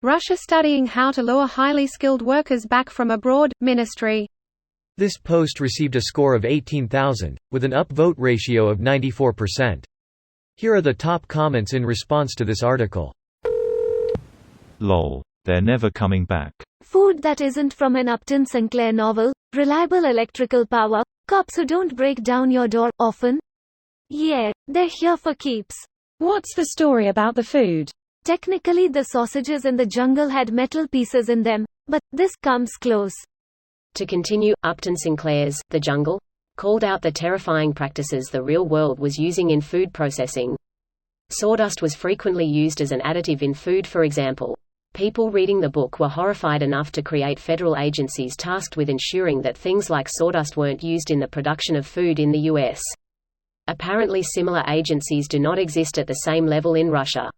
Russia studying how to lure highly skilled workers back from abroad, ministry. This post received a score of 18,000, with an upvote ratio of 94%. Here are the top comments in response to this article. Lol. They're never coming back. Food that isn't from an Upton Sinclair novel, reliable electrical power, cops who don't break down your door often. Yeah, they're here for keeps. What's the story about the food? Technically the sausages in the jungle had metal pieces in them, but this comes close. To continue, Upton Sinclair's The Jungle called out the terrifying practices the real world was using in food processing. Sawdust was frequently used as an additive in food, for example. People reading the book were horrified enough to create federal agencies tasked with ensuring that things like sawdust weren't used in the production of food in the U.S. Apparently similar agencies do not exist at the same level in Russia.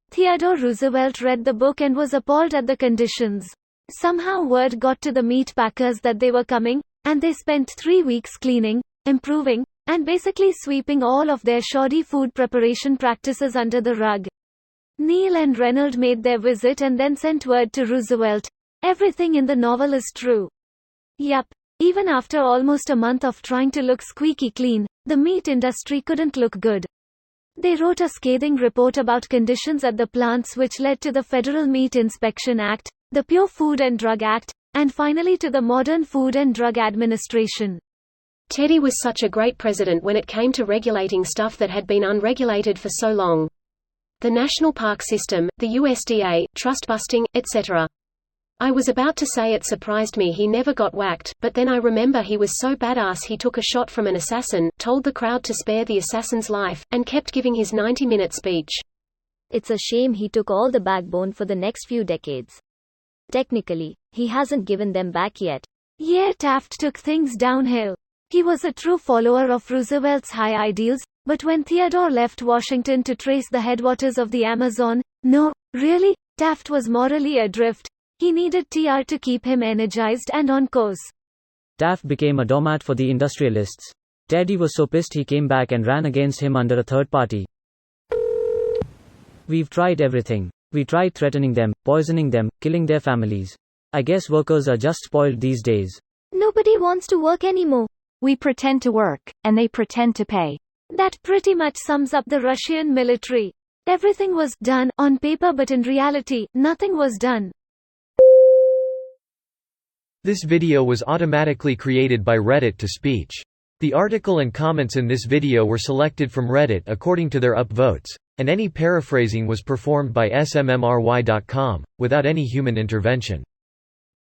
Theodore Roosevelt read the book and was appalled at the conditions. Somehow word got to the meat packers that they were coming, and they spent 3 weeks cleaning, improving, and basically sweeping all of their shoddy food preparation practices under the rug. Neil and Reynolds made their visit and then sent word to Roosevelt. Everything in the novel is true. Yup. Even after almost a month of trying to look squeaky clean, the meat industry couldn't look good. They wrote a scathing report about conditions at the plants, which led to the Federal Meat Inspection Act, the Pure Food and Drug Act, and finally to the modern Food and Drug Administration. Teddy was such a great president when it came to regulating stuff that had been unregulated for so long. The National Park System, the USDA, trust busting, etc. I was about to say it surprised me he never got whacked, but then I remember he was so badass he took a shot from an assassin, told the crowd to spare the assassin's life, and kept giving his 90-minute speech. It's a shame he took all the backbone for the next few decades. Technically, he hasn't given them back yet. Yeah, Taft took things downhill. He was a true follower of Roosevelt's high ideals, but when Theodore left Washington to trace the headwaters of the Amazon, no, really, Taft was morally adrift. He needed TR to keep him energized and on course. Taft became a doormat for the industrialists. Teddy was so pissed he came back and ran against him under a third party. We've tried everything. We tried threatening them, poisoning them, killing their families. I guess workers are just spoiled these days. Nobody wants to work anymore. We pretend to work, and they pretend to pay. That pretty much sums up the Russian military. Everything was done on paper, but in reality, nothing was done. This video was automatically created by Reddit to speech. The article and comments in this video were selected from Reddit according to their upvotes, and any paraphrasing was performed by smmry.com, without any human intervention.